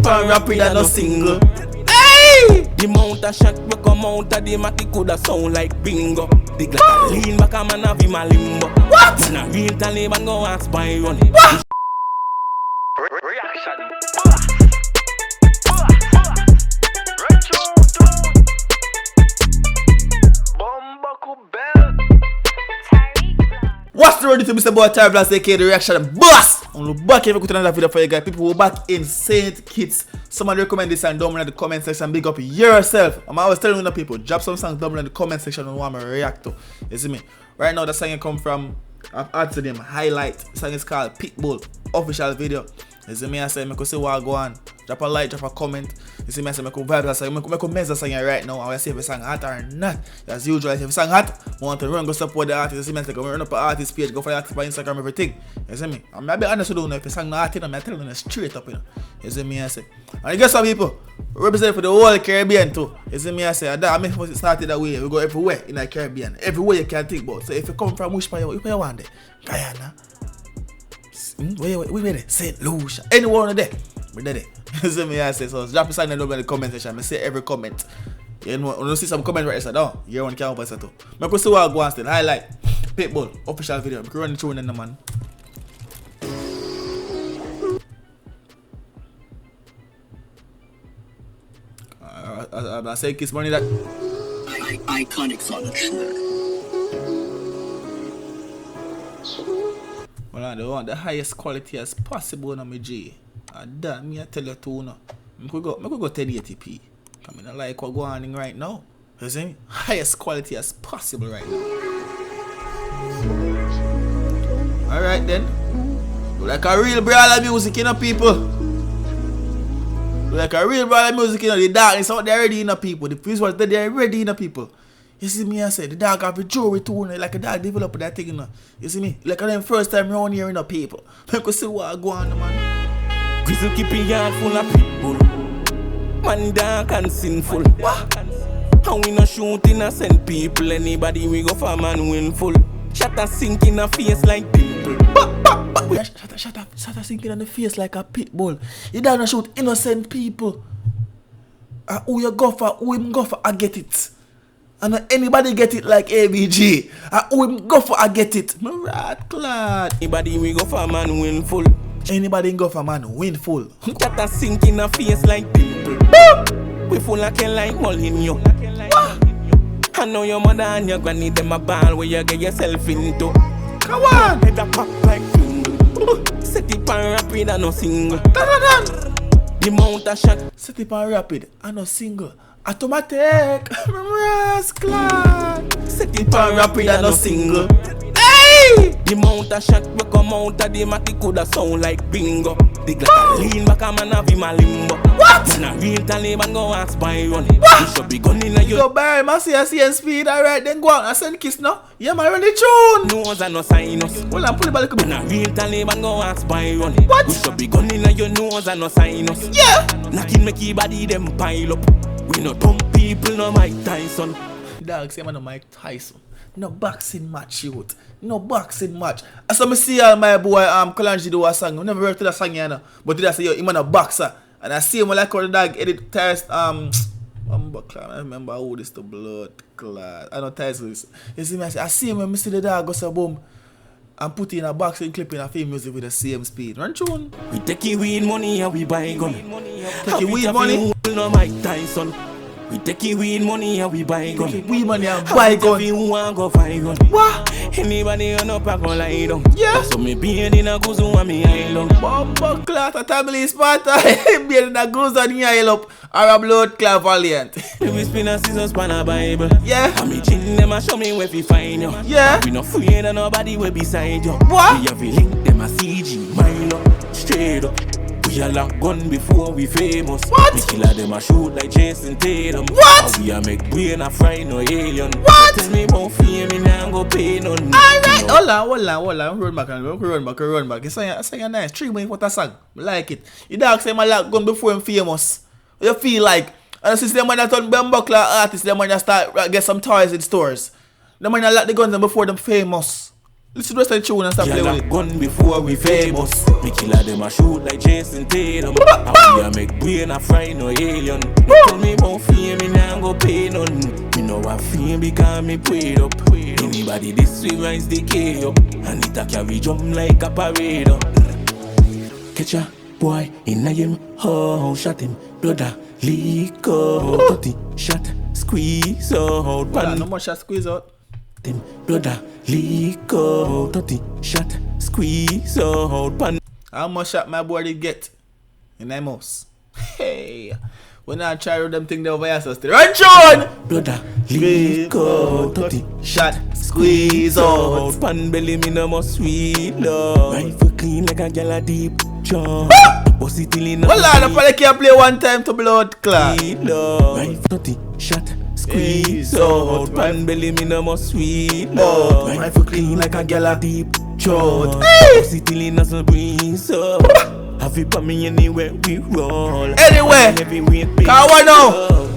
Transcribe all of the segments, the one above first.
pan rapid and no single. Hey! The mount a shot we come out of the mat, it coulda sound like bingo. The glass lean back a man have him a limbo. What? Man a real Taliban go ask by run. What? Reaction. What's the ready to Mr. Boy TyrekeReacts, aka the reaction boss? I'm back here with another video for you guys. People who back in St. Kitts. Somebody recommend this song down in the comment section. Big up yourself. I'm always telling the people, drop some songs down in the comment section and want me to react to. You see me? Right now the song come from artist name Highlight. The song is called Pitbull. Official video. You see me? I say I could see what go on. Drop a like, drop a comment. You see me? I say I could vibe that song. I could mess that song right now. I will see if the song hot or not. As usual, if the song hot, I want to run, go support the artist. You see me? I say go run up an artist page, go for the artist by Instagram, everything. You see me? I'm be honest with you, if the song not hot, I'm telling you straight up. You see me? I say. And guess what, people? Represent for the whole Caribbean too. You see me? I say I make it started that way. We go everywhere in the Caribbean. Everywhere you can think about. So if you come from which part you want there? Guyana. Where there? St. Lucia. Anyone of there? We're there. You see me? I say so. Drop a sign in the comment section. I say every comment. You know, when you see some comment right there, no, you want to count too. I can see what I go on still. Highlight Pitbull official video. I can run through in the man. I say kiss money that iconic on the track. Well, I want the highest quality as possible on my G. And that me I tell you too now. I could go 1080p. I mean I like what going on right now. You see me? Highest quality as possible right now. Alright then. Like a real brawler music, you know, people. Like a real brawler music, you know, the darkness out there ready, you know, people. The peace was there ready, you know, people. You see me, I say, the dog have a jewelry too, like a dog develop that thing, you know. You see me? Like a them first time around here, you know, people. I could see what go on, man. Grizzle keep a yard full of pitbull. Man dark and sinful. What? And we no shoot innocent people. Anybody we go for man win full. Shut a sink in a face like pimple. Shut up, sinking on the face like a pitbull. You don't shoot innocent people. Who you go for, who him go for, I get it. And anybody get it like ABG. Who him go for, I get it. My rat clad. Anybody we go for man win full. Anybody go for man win full. Shut a sink in a face like pimple. We full like a like in you. I know your mother and your granny, them a ball where you get yourself into. Come on! Head a pop like fingle. Set it on rapid and no single. The mount a shot. Set it on rapid and no single. Automatic. Rascal. Set it on rapid and no single. Hey! The mount a shot we come out of the mat, it coulda sound like bingo. The glass lean back a man have him a limbo. What? Man a real Taliban go ask by run. You should be gun in a you. Go buy him, I see and speed. Alright, then go out and send kiss now. Yeah, man, run the tune. Nose and no sinus. Hold on, pull it back. Man a real Taliban go ask by run. What? You should be gun in a your nose and no sinus. Yeah. Knocking make your body them pile up. We no dumb people, no Mike Tyson. Dog say man no Mike Tyson. No boxing match, youth. No boxing match. As I see my boy Kalanji do a song. I never heard to that song, you know. But today I say, yo, him a boxer. And I see him like how the dog edit test I remember who this the blood clad. I know Tyson is. You see me, I see him when I see the dog go so boom. And put in a boxing clip in a film music with the same speed. Run tune. We take your weed money and we buy gun. Take your weed money? No Mike Tyson. We take your weed money and we buy gun. Take weed money and buy gun. Who want go find gun? What? Anybody on up a go lie down. Yeah. So me being in a goose and me island. Bomba clot a family Sparta. Being in a goose and the isle up. Or a blood clot valiant. We spin a scissors pan a Bible. Yeah. And me chin them a show me where we find you. Yeah. We no afraid of nobody we beside you. What? We have a link them a CG mile up. Straight up. We a lock gun before we famous. What? We killer them a shoot like Jason Tatum. What? And we a make brain a fry no alien. What? Tell me about fame me nah go pay none. Alright, hold on. Run back. It's a nice 3 minutes what a song. I like it. You dog say my lock gun before him famous. You feel like, and since them man that turn Bumbuckler artists, them man that start get some toys in stores. Them man that lock the guns before them famous. Listen to the rest of the tune and stop playing Y'all with it. gun before we famous. Me killer them a shoot like Jason Tatum. How we a make brain a fry no alien. Me tell me about fame, me nah go pay none. Me know I fame because me prayed up. Anybody this way rise the K up. And it a carry jump like a parade up. Catch a boy in a him, oh shot him, brother, leak out, 30 shot, squeeze out, pan. No more shot squeeze out. Him, brother, leak out, 30 shot, squeeze out, pan. How much shot my boy did get in that mouse? Hey, when I try to them thing they over here, so stay right on. Brother, leak out, 30 shot, squeeze out. Pan belly me no more sweet love. Rifle clean like a gal a deep jaw. Bust it till in a Well, I probably can't play one time to blood clot. sweet love. Rifle 30 shot, squeeze out. Pan belly me no more sweet love. Rifle clean like a gal a deep jaw. Bust it till in a some breeze up. Have it for me anywhere we roll. Anywhere. Heavyweight Cause what now?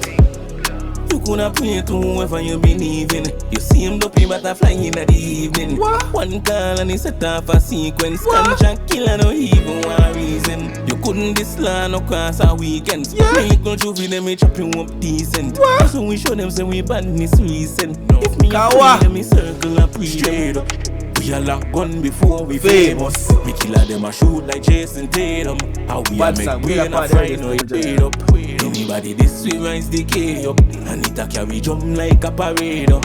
You coulda play to whoever you believe in. You see him dopey butterfly in the evening. What? One call and he set off a sequence. Contract killer no even one reason. You couldn't disla no cross a weekend. Yeah. Make no juvie them me chop you up decent. What? So we show them say we badness recent. If me a Kawa. play them me circle a pre straight up. We a lock gun before we famous. We killer them a shoot like Jason Tatum. How we a Bad make song, we brain a a part fry of no this it paid up. Anybody this way rise the K up. And it a carry jump like a parade up.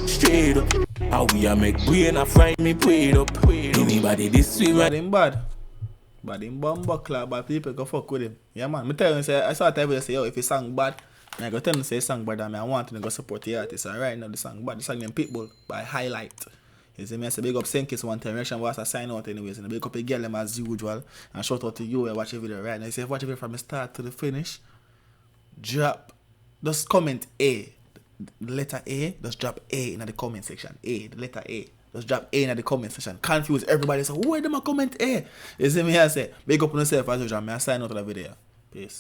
Straight up. How we a make brain a fry me paid up. Anybody this way Bad rise. him bad. Bad him bumper clap, but people go fuck with him. Yeah man, me tell you say I saw time say yo if he sang bad, I go tell him say he sang bad and I want him to go support the artist. And right now the song bad, the song named Pitbull by Highlight. You see me, I say big up Senkis one time, reaction was a sign out anyways, and big up a girl them as usual. And shout out to you, I watch the video right now. You say watch the video from the start to the finish. Drop, just comment A, the letter A, just drop A in the comment section. A, the letter A, just drop A in the comment section. Confuse everybody, say why them a comment A? You see me, I say big up on yourself as usual, I sign out of the video. Peace.